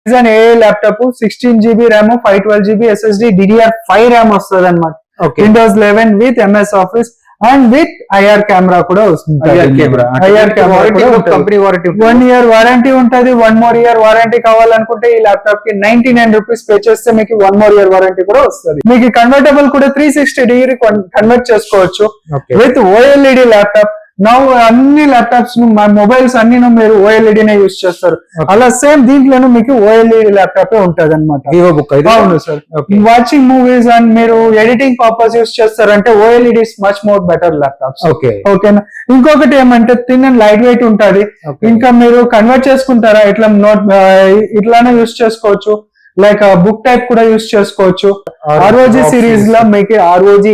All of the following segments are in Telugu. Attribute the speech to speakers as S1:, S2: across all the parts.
S1: Ryzen AI laptop 16GB RAM 512GB SSD DDR5 RAM వస్తుంది అనమాట. Windows 11 with MS Office and with IR camera కూడా వస్తుంది. IR camera company warranty 1 year warranty ఉంటది. 1 more year వారంటీ కావాలనుకుంటే ఈ ల్యాప్టాప్ కి 99 రూపీస్ పే చేస్తే మీకు 1 more year వారంటీ కూడా వస్తుంది. మీకు కన్వర్టబుల్ కూడా 360 డిగ్రీ కన్వర్ట్ చేసుకోవచ్చు విత్ OLED ల్యాప్టాప్. నౌ అన్ని ల్యాప్టాప్స్ మొబైల్స్ అన్ని మీరు OLED నే యూజ్ చేస్తారు. అలా సేమ్ దీంట్లోనూ మీకు OLED ల్యాప్టాప్ ఉంటది అనమాట. అవును సార్. వాచింగ్ మూవీస్ అండ్ మీరు ఎడిటింగ్ పర్పస్ యూజ్ చేస్తారంటే OLED is much more better laptops. ఓకేనా. ఇంకొకటి ఏమంటే థిన్ అండ్ లైట్ వెయిట్ ఉంటది. ఇంకా మీరు కన్వర్ట్ చేసుకుంటారా ఇట్లా ఇట్లానే యూజ్ చేసుకోవచ్చు. లైక్ బుక్ టైప్ కూడా యూజ్ చేసుకోవచ్చు. ROG సిరీస్ లో మీకు ROG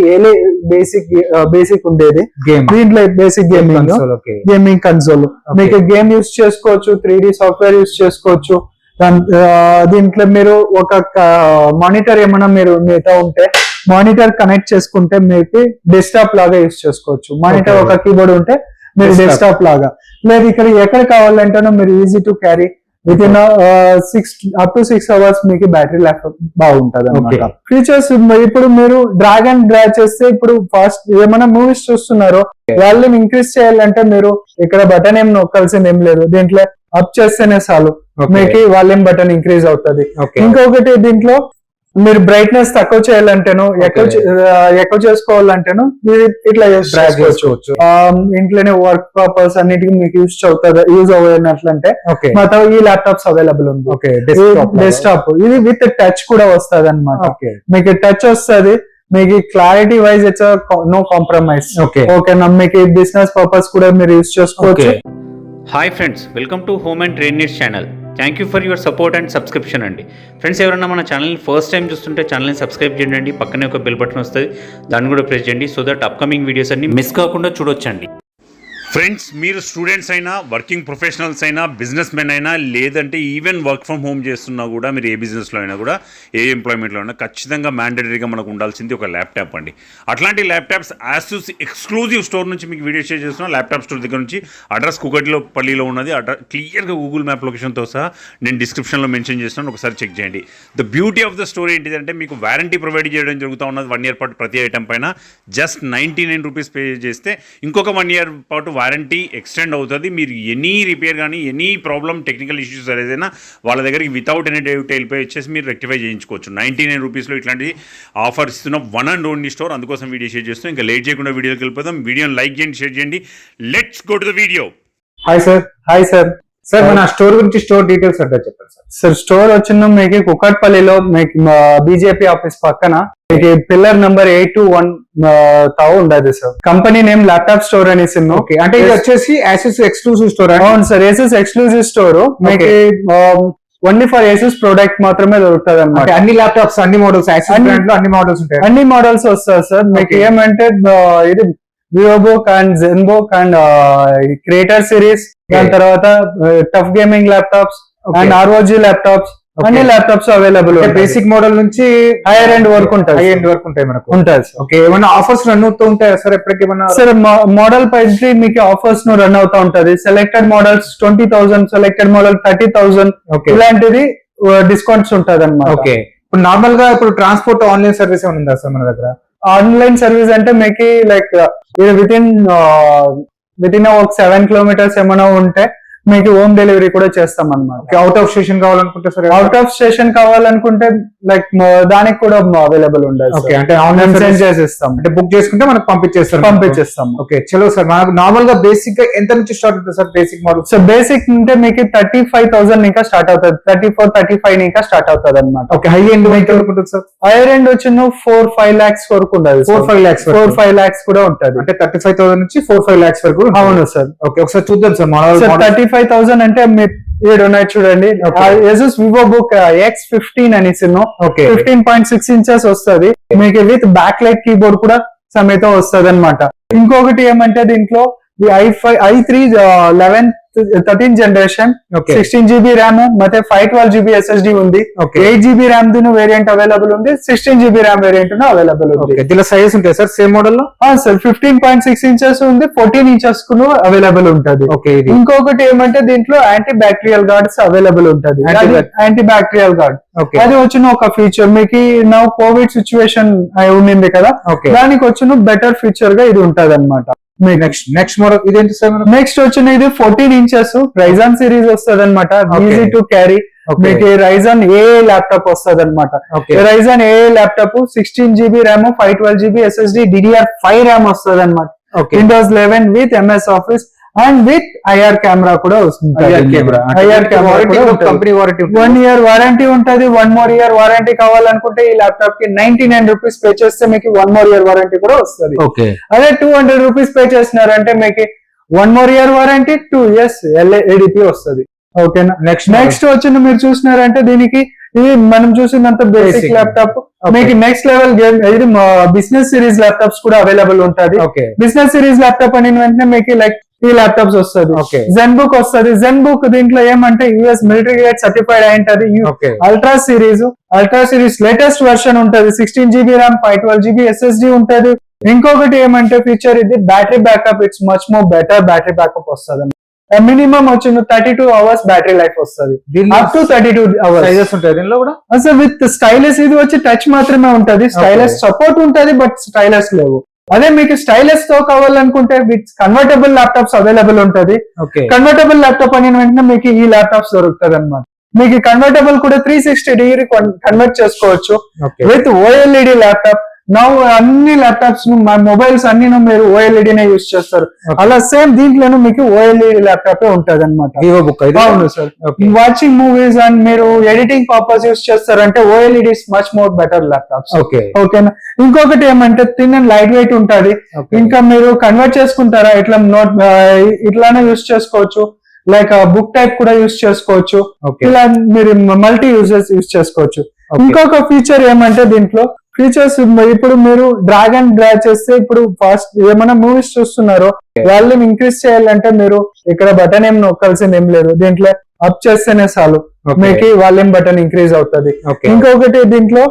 S1: బేసిక్ ఉండేది. దీంట్లో బేసిక్ గేమింగ్ కన్సోల్ మీకు గేమ్ యూజ్ చేసుకోవచ్చు. 3D సాఫ్ట్వేర్ యూజ్ చేసుకోవచ్చు. దీంట్లో మీరు ఒక మానిటర్ ఏమైనా మీతో ఉంటే మానిటర్ కనెక్ట్ చేసుకుంటే మీకు డెస్క్టాప్ లాగా యూజ్ చేసుకోవచ్చు. మానిటర్ ఒక కీబోర్డ్ ఉంటే మీరు డెస్క్టాప్ లాగా. లేదు ఇక్కడ ఎక్కడ కావాలంటేనో మీరు easy to carry with in 6 to 6 hours మీకు బ్యాటరీ లైఫ్ బాగుంటది అన్నమాట. ఫీచర్స్ ఇప్పుడు మీరు డ్రాగ్ అండ్ డ్రాగ్ చేస్తే ఇప్పుడు ఫాస్ట్ ఏమైనా మూవీస్ చూస్తున్నారో వాల్యూమ్ ఇంక్రీజ్ చేయాలంటే మీరు ఇక్కడ బటన్ ఏం నొక్కాల్సింది ఏం లేదు. దీంట్లో అప్ చేస్తేనే చాలు మీకు వాల్యూమ్ బటన్ ఇంక్రీజ్ అవుతుంది. ఇంకొకటి దీంట్లో మీరు బ్రైట్నెస్ తక్కువ చేయాలంటేను ఎక్కువ చేసుకోవాలంటేను ఇట్లా చేసుకోవచ్చు. ఇంట్లోనే వర్క్ పర్పస్ అన్నిటికీ మీకు యూజ్ అవ్వనట్లంటే మొత్తం ఈ ల్యాప్టాప్స్ అవైలబుల్ ఉంది. డెస్క్టాప్ ఇది విత్ టచ్ కూడా వస్తుంది అనమాట. మీకు టచ్ వస్తుంది. మీకు clarity wise it's no compromise. ఓకేనా. మీకు బిజినెస్ పర్పస్ కూడా మీరు యూజ్ చేసుకోవచ్చు.
S2: Hi friends, welcome to home and trade needs channel. Thank you for your support and subscription అండి. ఫ్రెండ్స్, ఎవరైనా మన ఛానల్ని ఫస్ట్ టైం చూస్తుంటే ఛానల్ని సబ్స్క్రైబ్ చేయండి. పక్కనే ఒక బెల్ బటన్ వస్తుంది, దాన్ని కూడా ప్రెస్ చేయండి. సో దట్ అప్కమింగ్ వీడియోస్ అన్ని మిస్ కాకుండా చూడొచ్చండి.
S3: ఫ్రెండ్స్, మీరు స్టూడెంట్స్ అయినా, వర్కింగ్ ప్రొఫెషనల్స్ అయినా, బిజినెస్ మెన్ అయినా, లేదంటే ఈవెన్ వర్క్ ఫ్రమ్ హోమ్ చేస్తున్నా కూడా, మీరు ఏ బిజినెస్లో అయినా కూడా, ఏ ఎంప్లాయ్మెంట్లో అయినా ఖచ్చితంగా మ్యాండేటరీగా మనకు ఉండాల్సింది ఒక ల్యాప్టాప్ అండి. అట్లాంటి ల్యాప్టాప్స్ ASUS ఎక్స్క్లూజివ్ స్టోర్ నుంచి మీకు వీడియో షేర్ చేస్తున్నా. ల్యాప్టాప్ స్టోర్ దగ్గర నుంచి అడ్రస్ కూకట్పల్లిలో ఉన్నది. క్లియర్గా గూగుల్ మ్యాప్ లొకేషన్తో సహా నేను డిస్క్రిప్షన్లో మెన్షన్ చేస్తున్నాను, ఒకసారి చెక్ చేయండి. The beauty of the story ఏంటిదంటే మీకు వారంటీ ప్రొవైడ్ చేయడం జరుగుతూ ఉన్నది. 1 year పాటు ప్రతి ఐటమ్ పైన జస్ట్ 99 రూపీస్ పే చేస్తే ఇంకొక 1 year పాటు వారంటీ ఎక్స్టెండ్ అవుతుంది. మీరు ఎనీ రిపేర్ కానీ, ఎనీ ప్రాబ్లమ్, టెక్నికల్ ఇష్యూస్ ఏదైనా వాళ్ళ దగ్గరికి వితౌట్ ఎనీ డీటెయిల్ పే ఇచ్చేసి మీరు రెక్టిఫై చేయించుకోవచ్చు. 99 రూపీస్లో ఇట్లాంటి ఆఫర్ ఇస్తున్న వన్ అండ్ ఓన్లీ స్టోర్. అందుకోసం వీడియో షేర్ చేస్తాం. ఇంకా లేట్ చేయకుండా వీడియోకి వెళ్ళిపోతాం. వీడియోని లైక్ చేయండి, షేర్ చేయండి. Let's go to the video.
S1: Hi sir. Sir మన స్టోర్ గురించి, స్టోర్ డీటెయిల్స్ అంటే చెప్పండి సార్. సార్ స్టోర్ వచ్చిన మీకు కుకట్పల్లిలో మీకు బీజేపీ ఆఫీస్ పక్కన మీకు పిల్లర్ నెంబర్ 821 ఉండదు sir. Company name laptop store అని సిమ్.
S4: అంటే ఇది వచ్చేసి ASUS ఎక్స్క్లూజివ్ స్టోర్.
S1: అవును సార్, ASUS ఎక్స్క్లూజివ్ స్టోర్. మీకు ఓన్లీ ఫర్ ASUS ప్రోడక్ట్ మాత్రమే దొరుకుతుంది అనమాట.
S4: అన్ని ల్యాప్టాప్స్, అన్ని మోడల్స్, ASUS బ్రాండ్ లో అన్ని మోడల్స్ ఉంటాయి.
S1: అన్ని మోడల్స్ వస్తాయి సార్. మీకు ఏమంటే ఇది Vivobook and Zenbook and creator series, దాని తర్వాత TUF gaming laptops and ROG laptops, అన్ని ల్యాప్టాప్స్ అవైలబుల్.
S4: బేసిక్ మోడల్ నుంచి
S1: హైయర్ ఎండ్ వరకు ఉంటాయి.
S4: మనకు
S1: ఉంటుంది.
S4: ఓకే, ఏమైనా ఆఫర్స్ రన్ అవుతూ ఉంటాయి సార్ ఎప్పటికీ?
S1: సార్ మోడల్ పైకి మీకు ఆఫర్స్ ను రన్ అవుతా ఉంటది. సెలెక్టెడ్ మోడల్స్ 20,000, సెలెక్టెడ్ మోడల్ 30,000 ఇలాంటిది డిస్కౌంట్స్ ఉంటది అనమాట.
S4: ఓకే, ఇప్పుడు నార్మల్ గా ఇప్పుడు ట్రాన్స్పోర్ట్ ఆన్లైన్ సర్వీస్ ఏమైనా ఉందా సార్ మన దగ్గర?
S1: ఆన్లైన్ సర్వీస్ అంటే మీకు లైక్ విత్ ఇన్ ఒక 7 kilometers ఏమైనా ఉంటే మీకు హోమ్ డెలివరీ కూడా చేస్తాం అన్నమాట.
S4: అవుట్ ఆఫ్ స్టేషన్ కావాలనుకుంటే సార్,
S1: అవుట్ ఆఫ్ స్టేషన్ కావాలనుకుంటే లైక్ దానికి కూడా అవైలబుల్ ఉండదు.
S4: ఓకే, అంటే ఆన్లైన్
S1: సెండ్ చేసిస్తాం.
S4: అంటే బుక్ చేసుకుంటే మనకు పంపించేస్తాం. ఓకే, చలో సార్. మనకు నార్మల్ గా బేసిక్ గా ఎంత నుంచి స్టార్ట్ అవుతుంది sir basic model?
S1: So basic అంటే మీకు 35,000 ఇంకా స్టార్ట్ అవుతుంది. 34-35 ఇంకా స్టార్ట్ అవుతుంది అనమాట.
S4: ఓకే, హై ఎండ్ ఉంటుంది సార్.
S1: హైయర్ ఎండ్ వచ్చిన 4-5 lakhs వరకు ఉండదు. 4-5 lakhs కూడా ఉంటుంది.
S4: అంటే 35,000 నుంచి 4-5 lakhs వరకు.
S1: అవును సార్.
S4: ఓకే, ఒకసారి చూద్దాం సార్ మోడల్.
S1: 35,000 అంటే మీరు ఉన్నాయి చూడండి. ASUS వివోబుక్ X15 అని సిమ్. 15.6 inches వస్తుంది. మీకు విత్ బ్యాక్ లైట్ కీబోర్డ్ కూడా సమేతం వస్తుంది అనమాట. ఇంకొకటి ఏమంటే దీంట్లో i3 11 13 generation,
S4: Okay.
S1: 16 GB RAM ಮತ್ತೆ 512 GB SSD ఉంది.
S4: Okay.
S1: 8 GB ర్యామ్ దిను వేరియంట్ అవైలబుల్ ఉంది, 16 GB ర్యామ్ వేరియంట్ అవైలబుల్ ఉంది.
S4: దీనిలో సైజెస్ ఉంటాయి సార్ సేమ్ మోడల్ లో?
S1: సార్ 15.6 ఇంచెస్ ఉంది, 14 ఇంచెస్ కు అవైలబుల్ ఉంటది.
S4: ఓకే, ఇది
S1: ఇంకొకటి ఏమంటే దీంట్లో యాంటీ బ్యాక్టీరియల్ గార్డ్స్ అవైలబుల్ ఉంటది. Anti bacterial guard
S4: okay.
S1: అది వచ్చిన ఒక ఫీచర్ మీకు నా కోవిడ్ సిచ్యువేషన్ ఉండింది కదా,
S4: ఓకే.
S1: దానికి వచ్చిన బెటర్ ఫీచర్ గా ఇది ఉంటది అనమాట.
S4: నెక్స్ట్ మోడల్ ఇదేంటి సార్?
S1: నెక్స్ట్ వచ్చిన ఇది 14 ఇంచెస్ రైజాన్ సిరీస్ వస్తుంది అనమాట.
S4: Okay.
S1: Easy to carry.
S4: Okay.
S1: మీకు రైజాన్ ఏ ల్యాప్టాప్ వస్తుంది అనమాట.
S4: Okay.
S1: Ryzen A laptop 16 GB RAM, 512 GB SSD, DDR5 RAM వస్తుంది అనమాట.
S4: Okay.
S1: Windows 11 with MS office and with IR camera కూడా వస్తుంది.
S4: IR camera company warranty
S1: 1 year warranty ఉంటది. 1 more year వారంటీ కావాలనుకుంటే ఈ ల్యాప్టాప్ కి 99 రూపీస్ పే చేస్తే మీకు 1 more year వారంటీ కూడా వస్తుంది.
S4: ఓకే.
S1: అదే 200 రూపీస్ పే చేసినారంటే మీకు 1 more year warranty, 2 years LADP వస్తుంది. ఓకేనా. నెక్స్ట్ వచ్చిన మీరు చూసినారంటే దీనికి ఇది మనం చూసినంత బేసిక్
S4: Basic.
S1: ల్యాప్టాప్.
S4: Okay.
S1: మీకు నెక్స్ట్ లెవెల్ గేమ్ ఇది బిజినెస్ సిరీస్ ల్యాప్టాప్స్ కూడా అవైలబుల్ ఉంటది.
S4: ఓకే.
S1: బిజినెస్ సిరీస్ ల్యాప్టాప్ అని వెంటనే మీకు లైక్ ఈ ల్యాప్టాప్స్ వస్తుంది.
S4: Okay.
S1: జెన్ బుక్ వస్తుంది. జెన్ బుక్ దీంట్లో ఏమంటే యుఎస్ మిలిటరీ గ్రేడ్ సర్టిఫైడ్ అయింటది.
S4: Okay.
S1: Ultra series latest version ఉంటది. 16 GB ర్యామ్, 512 GB SSD ఉంటది. ఇంకొకటి ఏమంటే ఫీచర్ ఇది battery backup. It's much more better battery backup వస్తుంది. మినిమం వచ్చిన 32 అవర్స్ బ్యాటరీ లైఫ్ వస్తుంది. Up to 32 hours.
S4: సైజెస్ ఉంటాయి దీనిలో కూడా?
S1: అసలు విత్ స్టైలస్ ఇది వచ్చి టచ్ మాత్రమే ఉంటది. స్టైలస్ సపోర్ట్ ఉంటది బట్ స్టైలస్ లేవు. అదే మీకు స్టైలస్ తో కావాలనుకుంటే విత్ కన్వర్టబుల్ ల్యాప్టాప్స్ అవైలబుల్ ఉంటది.
S4: ఓకే.
S1: కన్వర్టబుల్ ల్యాప్టాప్ అని వెంటనే మీకు ఈ ల్యాప్టాప్స్ దొరుకుతుంది అనమాట. మీకు కన్వర్టబుల్ కూడా 360 డిగ్రీ కన్వర్ట్ చేసుకోవచ్చు
S4: ఓకే.
S1: With OLED laptop. నా అన్ని ల్యాప్టాప్స్ మొబైల్స్ అన్ని మీరు OLED నే యూస్ చేస్తారు.
S4: Okay.
S1: అలా సేమ్ దీంట్లోనూ మీకు OLED ల్యాప్టాప్ ఉంటది అనమాట.
S4: వివో బుక్
S1: అవును సార్. వాచింగ్ మూవీస్ అండ్ మీరు ఎడిటింగ్ పర్పస్ యూస్ చేస్తారంటే OLED is much more better laptops.
S4: Okay.
S1: ఓకేనా. ఇంకొకటి ఏమంటే థిన్ అండ్ లైట్ వెయిట్ ఉంటది.
S4: Okay.
S1: ఇంకా మీరు కన్వర్ట్ చేసుకుంటారా ఇట్లా నోట్ ఇట్లానే యూస్ చేసుకోవచ్చు. లైక్ బుక్ టైప్ కూడా యూస్ చేసుకోవచ్చు.
S4: Okay.
S1: ఇలా మీరు మల్టీ యూజెస్ యూస్ చేసుకోవచ్చు.
S4: Okay.
S1: ఇంకొక ఫీచర్ ఏమంటే దీంట్లో ఫీచర్స్ ఇప్పుడు మీరు డ్రాగ్ అండ్ డ్రాగ్ చేస్తే ఇప్పుడు ఫాస్ట్ ఏమైనా మూవీస్ చూస్తున్నారో వాల్యూమ్ ఇంక్రీజ్ చేయాలంటే మీరు ఇక్కడ బటన్ ఏం నొక్కాల్సింది ఏం లేదు. దీంట్లో అప్ చేస్తేనే చాలు
S4: Okay.
S1: మీకు వాల్యూమ్ బటన్ ఇంక్రీజ్ అవుతుంది.
S4: Okay.
S1: ఇంకొకటి దీంట్లో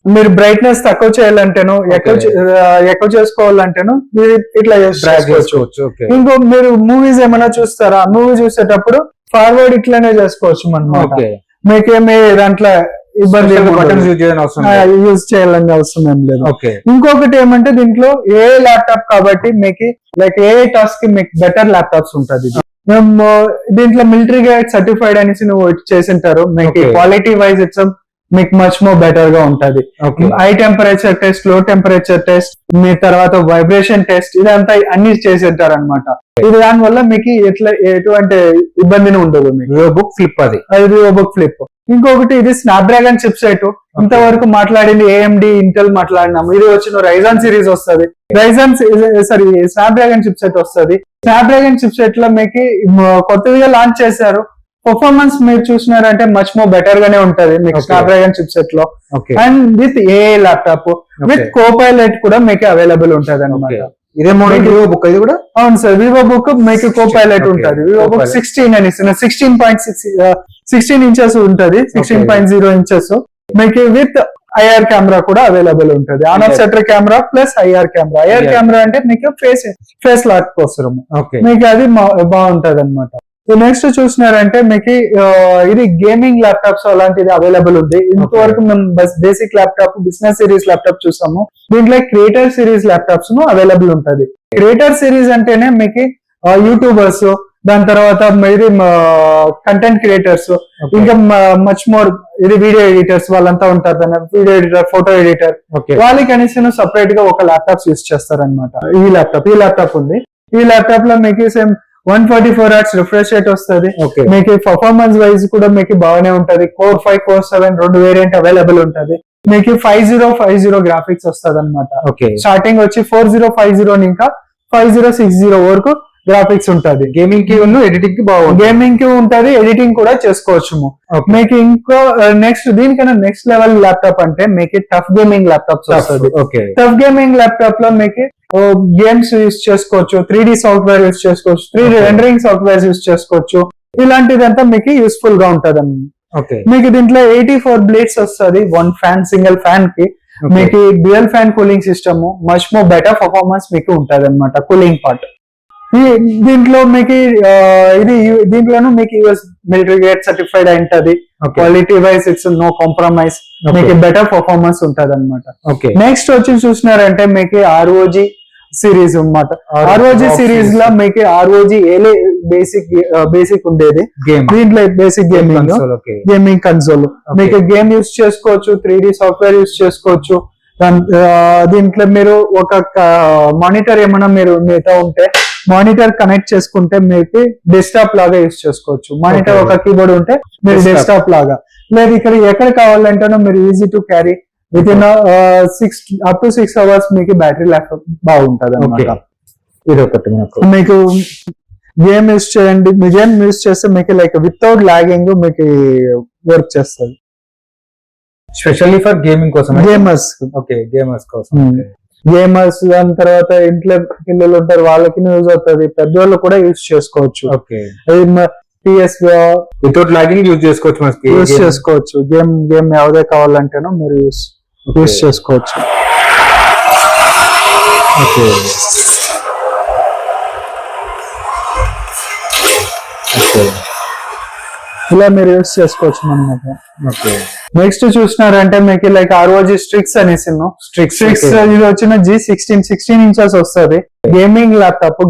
S1: మీరు బ్రైట్నెస్ తక్కువ చేయాలంటేనో ఎక్కువ చేసుకోవాలంటేనో మీరు ఇట్లా
S4: డ్రాగ్
S1: చేసుకోవచ్చు.
S4: చేసుకోవచ్చు. ఓకే.
S1: ఇంకో మీరు మూవీస్ ఏమైనా చూస్తారా, మూవీ చూసేటప్పుడు ఫార్వర్డ్ ఇట్లానే చేసుకోవచ్చు అన్నమాట.
S4: ఓకే.
S1: మీకేమి దాంట్లో ఇబ్బంది
S4: బటన్స్ యూజ్ చేయని అవసరం లేదు.
S1: యూజ్ చేయాలని అవసరం ఏం లేదు.
S4: ఓకే.
S1: ఇంకొకటి ఏమంటే దీంట్లో ఏ ల్యాప్టాప్ కాబట్టి మీకు లైక్ ఏ టాస్క్ కి మీకు బెటర్ ల్యాప్టాప్స్ ఉంటది. మేము దీంట్లో మిలిటరీ గైడ్ సర్టిఫైడ్ అనేసి నువ్వు చేసింటారు. మీకు
S4: Okay.
S1: క్వాలిటీ వైజ్ ఇట్స్ మీకు మచ్ మోర్ బెటర్ గా ఉంటది.
S4: ఓకే.
S1: హై టెంపరేచర్ టెస్ట్, లో టెంపరేచర్ టెస్ట్, మీ తర్వాత వైబ్రేషన్ టెస్ట్ ఇదంతా అన్ని చేసేంటారు అనమాట. ఇది దాని వల్ల మీకు ఎటువంటి ఇబ్బందిని ఉండదు. మీకు
S4: వివో బుక్ ఫ్లిప్ అది
S1: వివో బుక్ ఫ్లిప్. ఇంకొకటి ఇది స్నాప్డ్రాగన్ చిప్ సెట్. ఇంతవరకు మాట్లాడింది AMD ఇంటెల్ మాట్లాడినాము. ఇది వచ్చిన రైజాన్ సిరీస్ వస్తుంది. స్నాప్డ్రాగన్ చిప్ సెట్ వస్తుంది. స్నాప్డ్రాగన్ చిప్ సెట్ లో మీకు కొత్తగా లాంచ్ చేశారు. పర్ఫార్మెన్స్ మీరు చూసినారంటే మచ్ మోర్ బెటర్ గానే ఉంటది మీకు
S4: Okay.
S1: స్నాప్డ్రాగన్ చిప్ సెట్ లో.
S4: Okay.
S1: And with AI laptop with Copilot కూడా మీకు అవైలబుల్ ఉంటది అనమాట.
S4: ఓకే. ఇదే మోడల్ వివో బుక్ ఇది కూడా?
S1: అవును సార్. వివో బుక్ మీకు కోపైలట్
S4: Okay.
S1: ఉంటది. Vivobook
S4: Copilot.
S1: 16 అని 16 ఇంచెస్ ఉంటది. 16.0 ఇంచెస్ మీకు విత్ IR కెమెరా కూడా అవైలబుల్ ఉంటది. On off shutter camera plus IR camera. IR camera అంటే మీకు ఫేస్ లాక్ కోసము
S4: ఓకే.
S1: మీకు అది బాగుంటది అనమాట. నెక్స్ట్ చూసినారంటే మీకు ఇది గేమింగ్ ల్యాప్టాప్స్ అలాంటిది అవైలబుల్ ఉంది. ఇంతవరకు మేము basic laptop, business series laptop చూసాము. దీంట్లో క్రియేటర్ సిరీస్ ల్యాప్టాప్స్ అవైలబుల్ ఉంటది. క్రియేటర్ సిరీస్ అంటేనే మీకు యూట్యూబర్స్, దాని తర్వాత ఇది కంటెంట్ క్రియేటర్స్, ఇంకా మచ్ మోర్ ఇది వీడియో ఎడిటర్స్ వాళ్ళంతా ఉంటారు. Video editor, photo editor,
S4: okay.
S1: వాళ్ళకి కనీసం సపరేట్ గా ఒక ల్యాప్టాప్స్ యూస్ చేస్తారనమాట. ఈ ల్యాప్టాప్ ఉంది. ఈ ల్యాప్టాప్ లో మీకు సేమ్ 144 Hz రిఫ్రెష్ రేట్ వస్తుంది.
S4: ఓకే.
S1: మీకు పర్ఫార్మెన్స్ వైజ్ కూడా మీకు బాగానే ఉంటది. Core 5, Core 7 రెండు వేరియంట్ అవైలబుల్ ఉంటది. మీకు 5050 గ్రాఫిక్స్ వస్తుంది అనమాట.
S4: ఓకే.
S1: స్టార్టింగ్ వచ్చి 4050 ఇంకా 5060 వరకు గ్రాఫిక్స్ ఉంటది.
S4: గేమింగ్ కి ఎడిటింగ్ కి బాగుంది.
S1: గేమింగ్ కి ఉంటది, ఎడిటింగ్ కూడా చేసుకోవచ్చు.
S4: Okay.
S1: మీకు ఇంకో నెక్స్ట్ దీనికన్నా నెక్స్ట్ లెవెల్ ల్యాప్టాప్ అంటే మీకు టఫ్ గేమింగ్ ల్యాప్టాప్స్ వస్తుంది.
S4: ఓకే.
S1: టఫ్ గేమింగ్ ల్యాప్టాప్ లో మీకు గేమ్స్ యూస్ చేసుకోవచ్చు, 3D సాఫ్ట్వేర్ యూస్ చేసుకోవచ్చు, 3D రెండరింగ్ సాఫ్ట్వేర్ యూస్ చేసుకోవచ్చు. ఇలాంటిదంతా మీకు యూస్ఫుల్ గా ఉంటది అన్నమాట.
S4: ఓకే
S1: మీకు దీంట్లో 84 బ్లేడ్స్ వస్తుంది, 1 ఫ్యాన్, సింగిల్ ఫ్యాన్ కి. మీకు dual fan cooling system, much more better performance మీకు ఉంటది అనమాట కూలింగ్ పార్ట్. దీంట్లో మీకు దీంట్లోనూ మీకు యూఎస్ మిలిటరీ గేట్ సర్టిఫైడ్ అయింటది. Quality wise it's no compromise, మీకు బెటర్ పర్ఫార్మెన్స్ ఉంటది అనమాట.
S4: ఓకే
S1: నెక్స్ట్ వచ్చి చూసినారంటే మీకు ROG సిరీస్ అన్నమాట. ROG సిరీస్ లో మీకు ROG ఏలే బేసిక్ ఉండేది
S4: గేమ్,
S1: దీంట్లో బేసిక్ గేమింగ్ కన్సోల్. మీకు గేమ్ యూస్ చేసుకోవచ్చు, 3D సాఫ్ట్వేర్ యూస్ చేసుకోవచ్చు. దీంట్లో మీరు ఒక మానిటర్ ఏమైనా మీతో ఉంటే మానిటర్ కనెక్ట్ చేసుకుంటే మీకు డెస్క్టాప్ లాగా యూస్ చేసుకోవచ్చు. మానిటర్ ఒక కీబోర్డ్ ఉంటే మీరు డెస్క్టాప్ లాగా, లేదు ఇక్కడ ఎక్కడ కావాలంటేనో మీరు easy to carry with in 6 hours మీకు బ్యాటరీ లైఫ్ బాగుంటది అన్నమాట.
S4: ఇది ఒకటి
S1: మీకు గేమ్ యూస్ చేయండి, మీ గేమ్ యూస్ చేస్తే మీకు లైక్ వితౌట్ లాగింగ్ మీకు వర్క్ చేస్తుంది.
S4: స్పెషల్లీ ఫర్ గేమింగ్ కోసం,
S1: గేమర్స్.
S4: ఓకే గేమర్స్ కోసం.
S1: గేమర్స్, దాని తర్వాత ఇంట్లో పిల్లలు ఉంటారు వాళ్ళకి యూజ్ అవుతుంది, పెద్దవాళ్ళు కూడా యూజ్ చేసుకోవచ్చు.
S4: Okay
S1: PS
S4: without logging use చేసుకోవచ్చు,
S1: యూజ్ చేసుకోవచ్చు. గేమ్ ఎవదే కావాలంటేనో మీరు యూజ్ చేసుకోవచ్చు.
S4: ఓకే
S1: ఇలా మీరు యూజ్ చేసుకోవచ్చు అన్నమాట.
S4: ఓకే
S1: నెక్స్ట్ చూసినారంటే మీకు లైక్ ROG స్ట్రిక్స్ అనేసి స్ట్రిక్స్ ఇది వచ్చిన G16 ఇంచెస్ వస్తుంది. గేమింగ్ ల్యాప్టాప్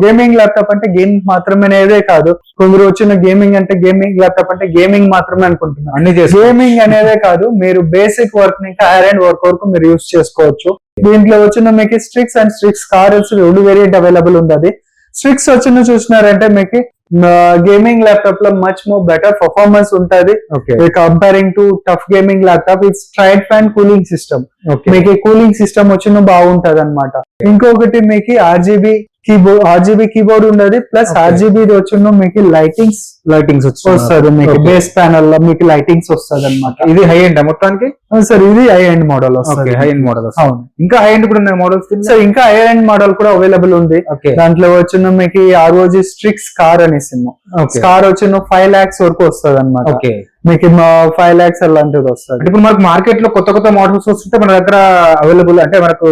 S1: అంటే గేమ్ మాత్రమేదే కాదు, కొందరు వచ్చిన గేమింగ్ అంటే గేమింగ్ ల్యాప్టాప్ అంటే గేమింగ్ మాత్రమే అనుకుంటున్నారు.
S4: అన్ని
S1: గేమింగ్ అనేదే కాదు, మీరు బేసిక్ వర్క్ ఇంకా హైర్ అండ్ వర్క్ వరకు మీరు యూజ్ చేసుకోవచ్చు. దీంట్లో వచ్చిన మీకు స్ట్రిక్స్ అండ్ స్ట్రిక్స్ కార్స్ రెండు వేరియంట్ అవైలబుల్ ఉంది. స్ట్రిక్స్ వచ్చిన చూసినారంటే మీకు గేమింగ్ ల్యాప్టాప్ లో మచ్ మోర్ బెటర్ పర్ఫార్మెన్స్ ఉంటది comparing to tough gaming laptop. It's tried fan cooling system, మీకు కూలింగ్ సిస్టమ్ వచ్చిన బాగుంటది అనమాట. ఇంకొకటి మీకు RGB కీబోర్డ్ ఉండదు, ప్లస్ RGB వచ్చిన మీకు లైటింగ్స్ వస్తుంది. మీకు బేస్ ప్యానల్ లో మీకు లైటింగ్స్ వస్తుంది అనమాట.
S4: ఇది హై ఎండ్ మొత్తానికి
S1: సార్, ఇది హై ఎండ్ మోడల్ వస్తుంది.
S4: హై ఎండ్ మోడల్,
S1: అవును.
S4: ఇంకా హై ఎండ్ కూడా ఉన్నాయి మోడల్స్
S1: సార్, ఇంకా హై ఎండ్ మోడల్ కూడా అవైలబుల్ ఉంది. దాంట్లో వచ్చిన మీకు ROG స్ట్రిక్స్ కార్ అనేసి కార్ వచ్చిన 5 lakhs వరకు వస్తుంది అనమాట. మీకు 5 lakhs అలాంటిది వస్తుంది.
S4: ఇప్పుడు మనకు మార్కెట్ లో కొత్త మోడల్స్ వస్తుంటే మన దగ్గర అవైలబుల్, అంటే మనకు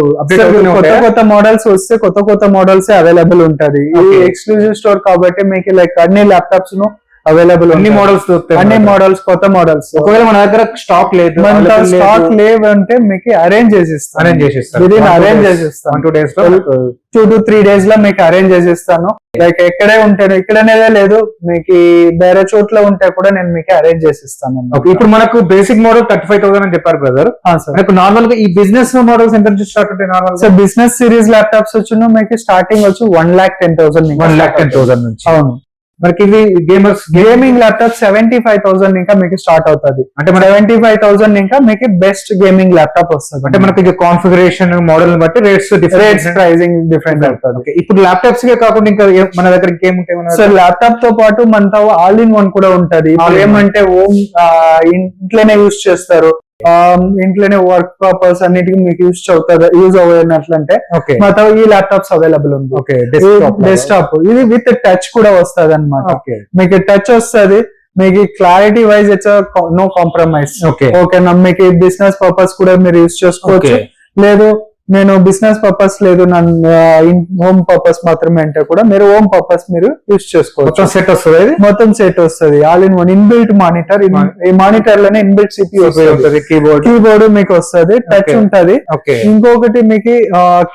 S1: కొత్త మోడల్స్ వస్తే కొత్త మోడల్స్ అవైలబుల్ ఉంటది. ఇది ఎక్స్క్లూజివ్ స్టోర్ కాబట్టి మీకు లైక్ అన్ని ల్యాప్టాప్స్ ను అవైలబుల్,
S4: అన్ని మోడల్స్
S1: కొత్త మోడల్స్.
S4: ఒకవేళ మన దగ్గర స్టాక్
S1: లేవంటే మీకు అరేంజ్ చేసిస్తాను. 2 to 3 days లో మీకు అరేంజ్ చేసిస్తాను. లైక్ ఎక్కడే ఉంటాను, ఇక్కడనేదే లేదు, మీకు వేరే చోట్ల ఉంటే కూడా నేను మీకు అరేంజ్ చేసిస్తాను.
S4: ఇప్పుడు మనకు బేసిక్ మోడల్ 35,000 అని చెప్పారు బ్రదర్. మనకు నార్మల్ గా ఈ బిజినెస్ మోడల్స్ ఎంత నుంచి స్టార్ట్ ఉంటాయి? Normal
S1: so business series laptops వచ్చిన మీకు స్టార్టింగ్ వచ్చి 1,10,000 నుంచి. అవును.
S4: మనకి ఇవి
S1: గేమింగ్ ల్యాప్టాప్ 75,000 ఇంకా మీకు స్టార్ట్ అవుతుంది. అంటే 75,000 ఇంకా మీకు బెస్ట్ గేమింగ్ ల్యాప్టాప్ వస్తుంది.
S4: అంటే మనకి కాన్ఫిగరేషన్ మోడల్ బట్టి రేట్స్
S1: ప్రైసింగ్ డిఫరెంట్ అవుతుంది.
S4: ఇప్పుడు ల్యాప్టాప్స్ కాకుండా ఇంకా మన దగ్గర గేమ్ ఉంటాయి.
S1: సో ల్యాప్టాప్ తో పాటు మనతో ఆల్ ఇన్ వన్ కూడా ఉంటది. ఏమంటే ఇంట్లోనే యూజ్ చేస్తారు, ఇంట్లోనే వర్క్ పర్పస్ అన్నిటికీ మీకు యూజ్ అవుతున్నట్లంటే మాతో ఈ ల్యాప్టాప్స్ అవైలబుల్ ఉంది. డెస్క్టాప్ ఇది విత్ టచ్ కూడా వస్తుంది అనమాట. మీకు టచ్ వస్తుంది, మీకు clarity wise it's no compromise. ఓకేనా, మీకు బిజినెస్ పర్పస్ కూడా మీరు యూజ్ చేసుకోవచ్చు. లేదు నేను బిజినెస్ పర్పస్ లేదు, హోమ్ పర్పస్ మాత్రమే అంటే కూడా మీరు హోమ్ పర్పస్ మీరు యూజ్ చేసుకోవచ్చు. మొత్తం సెట్ వస్తుంది. All in one inbuilt monitor. ఈ మానిటర్ లోనే ఇన్బిల్ట్ CPU వస్తుంది, కీబోర్డ్ మీకు వస్తుంది, టచ్ ఉంటది. ఇంకొకటి మీకు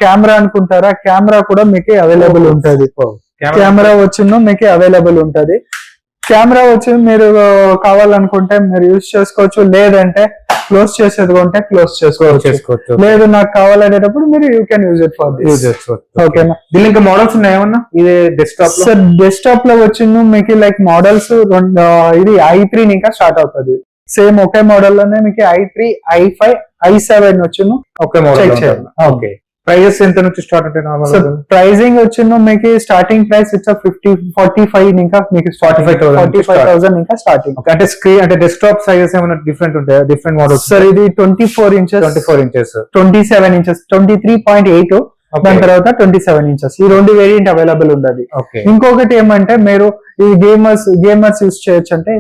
S1: కెమెరా అనుకుంటారా, కెమెరా కూడా మీకు అవైలబుల్ ఉంటది. కెమెరా వచ్చిన మీకు అవైలబుల్ ఉంటది. కెమెరా వచ్చి మీరు కావాలనుకుంటే మీరు యూజ్ చేసుకోవచ్చు, లేదంటే క్లోజ్ చేసేది ఉంటే క్లోజ్ చేసుకోవచ్చు. లేదు నాకు కావాలనేటప్పుడు మీరు you can use it for this. ఓకేనా.
S4: దీనిలో ఇంకా మోడల్స్ ఉన్నాయి ఏమన్నా? ఇది
S1: డెస్క్టాప్ లో వచ్చిన మీకు లైక్ మోడల్స్ ఇది i3 ఇంకా స్టార్ట్ అవుతుంది. సేమ్ ఒకే మోడల్ లోనే మీకు i3, i5, i7 వచ్చిన
S4: ఒకే మోడల్. ఓకే. ప్రైజెస్ ఎంత నుంచి స్టార్ట్ ఉంటాయి?
S1: ప్రైజింగ్ వచ్చిన మీకు స్టార్టింగ్ ప్రైస్ ఇట్స్ 45 ఇంకా మీకు 45,000 ఇంకా స్టార్టింగ్.
S4: అంటే స్క్రీన్ అంటే డెస్క్టాప్ సైజెస్ ఏమైనా డిఫరెంట్ ఉంటాయి? డిఫరెంట్ మోడల్స్
S1: సార్, ఇది 24 inches, 27 inches, 23.8, దాని తర్వాత 27 ఇంచెస్ ఈ రెండు వేరియంట్ అవైలబుల్ ఉండదు.
S4: ఓకే
S1: ఇంకొకటి ఏమంటే మీరు ఈ గేమర్స్ యూస్ చేయొచ్చు అంటే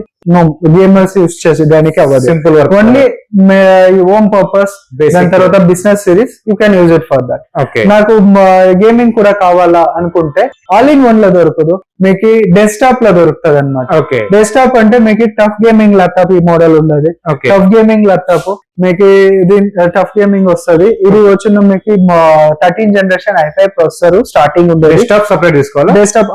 S1: గేమర్స్ యూస్ చేసేదానికి అవ్వదు,
S4: simple work
S1: only home purpose. దాని తర్వాత business series you can use it for that.
S4: Okay
S1: నాకు గేమింగ్ కూడా కావాలా అనుకుంటే ఆల్ ఇన్ వన్ లో దొరకదు, మీకు డెస్క్టాప్ లో దొరుకుతుంది అనమాట.
S4: ఓకే
S1: డెస్క్టాప్ అంటే మీకు టఫ్ గేమింగ్ ల్యాప్టాప్ ఈ మోడల్ ఉన్నది.
S4: ఓకే
S1: టఫ్ గేమింగ్ ల్యాప్టాప్ మీకు ఇది టఫ్ గేమింగ్ వస్తుంది. ఇది వచ్చిన మీకు 13 జనరేషన్ i5 ప్రాసెసర్ స్టార్టింగ్ ఉంది.
S4: డెస్క్టాప్ సెపరేట్ తీసుకోవాలా?
S1: డెస్క్టాప్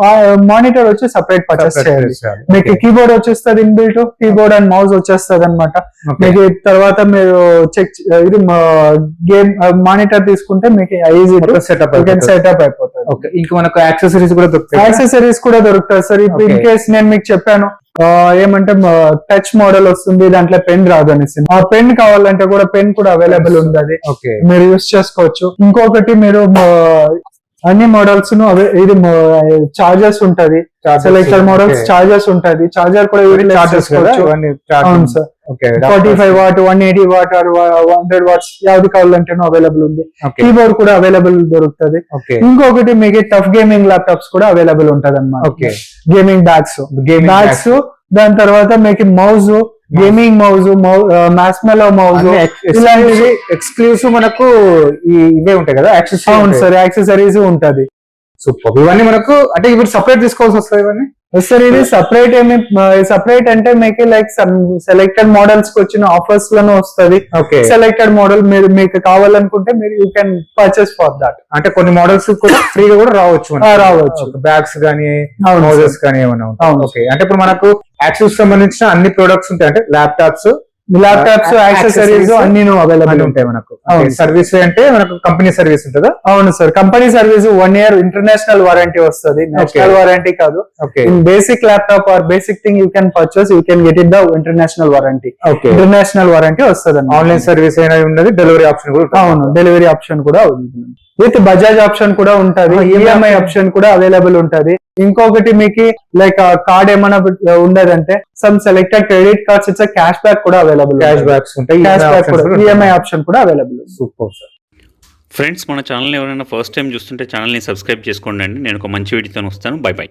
S1: మానిటర్ వచ్చి సెపరేట్ పర్చేస్ చేయాలి. మీకు కీబోర్డ్ వచ్చేస్తుంది ఇన్బిల్ట్, కీబోర్డ్ అండ్ మౌస్ వచ్చేస్తుంది అనమాట. మీకు తర్వాత మీరు చెక్ ఇది గేమ్ మానిటర్ తీసుకుంటే మీకు ఈజీ
S4: సెటప్
S1: అయిపోతుంది.
S4: ఓకే ఇంకా మనకు యాక్సెసరీస్ కూడా దొరుకుతాయి.
S1: యాక్సెసరీస్ కూడా దొరుకుతాయి సార్. ఇప్పుడు ఇన్ కేస్ నేను మీకు చెప్పాను ఏమంటే టచ్ మోడల్ వస్తుంది, దాంట్లో పెన్ రాదు అనేసి, ఆ పెన్ కావాలంటే కూడా పెన్ కూడా అవైలబుల్ ఉంది,
S4: ఓకే
S1: మీరు యూస్ చేసుకోవచ్చు. ఇంకొకటి మీరు అన్ని మోడల్స్ ను ఇది చార్జర్స్ ఉంటది, సెలెక్టెడ్ మోడల్స్ చార్జర్స్ ఉంటది. చార్జర్ కూడా
S4: చార్జెస్
S1: అవును సార్. 45 వాట్ 180 వాట్ 100 వాట్స్ యావది కావాలంటే అవైలబుల్ ఉంది. కీబోర్డ్ కూడా అవైలబుల్ దొరుకుతుంది. ఇంకొకటి మీకు టఫ్ గేమింగ్ ల్యాప్టాప్స్ కూడా అవైలబుల్ ఉంటది అన్నమాట. గేమింగ్ బ్యాగ్స్ దాని తర్వాత మీకు మౌజ్, గేమింగ్ మౌజ్, మ్యాస్మెలో మౌజ్ ఇలాంటివి
S4: ఎక్స్క్లూసివ్ మనకు ఇవే ఉంటాయి కదా యాక్సెసరీస్.
S1: అవును సార్ యాక్సెసరీస్ ఉంటది.
S4: సూపర్. ఇవన్నీ మనకు అంటే ఇప్పుడు సపరేట్ తీసుకోవాల్సి వస్తుంది ఇవన్నీ
S1: సార్. ఇది సపరేట్ సపరేట్ అంటే మీకు లైక్ సెలెక్టెడ్ మోడల్స్ కి వచ్చిన ఆఫర్స్ లను వస్తుంది. సెలెక్టెడ్ మోడల్ మీరు మీకు కావాలనుకుంటే మీరు you can purchase for that.
S4: అంటే కొన్ని మోడల్స్ కూడా ఫ్రీగా కూడా రావచ్చు బ్యాగ్స్ కానీ మౌజెస్ కానీ ఏమైనా. ఓకే అంటే ఇప్పుడు మనకు యాక్సెస్ సంబంధించిన అన్ని ప్రొడక్ట్స్ ఉంటాయి, అంటే ల్యాప్టాప్స్
S1: యాక్సెసరీస్ అన్ని అవైలబుల్
S4: ఉంటాయి మనకు. సర్వీస్ అంటే మనకు కంపెనీ సర్వీస్ ఉంటుందా?
S1: అవును sir, company service 1 year international warranty వస్తుంది, నేషనల్ వారంటీ కాదు. Basic laptop or basic thing you can purchase, you can get it the international warranty. International warranty వస్తుంది.
S4: ఆన్లైన్ సర్వీస్ అయినా ఉన్నది, డెలివరీ ఆప్షన్ కూడా.
S1: అవును డెలివరీ ఆప్షన్ కూడా ఉంది, విత్ బజాజ్ ఆప్షన్ కూడా ఉంటది, ఈఎంఐ ఆప్షన్ కూడా అవైలబుల్ ఉంటది. ఇంకొకటి మీకు లైక్ కార్డ్ ఏమైనా ఉండదంటే some selected credit cards it's cash back కూడా అవైలబుల్,
S4: క్యాష్ బ్యాక్స్ ఉంటాయి,
S1: ఈఎంఐ ఆప్షన్ కూడా అవైలబుల్.
S4: Super sir.
S2: ఫ్రెండ్స్ మన ఛానల్ ఎవరైనా ఫస్ట్ టైం చూస్తుంటే ఛానల్ని సబ్స్క్రైబ్ చేసుకోండి. నేను ఒక మంచి వీడియోతో వస్తాను. By by.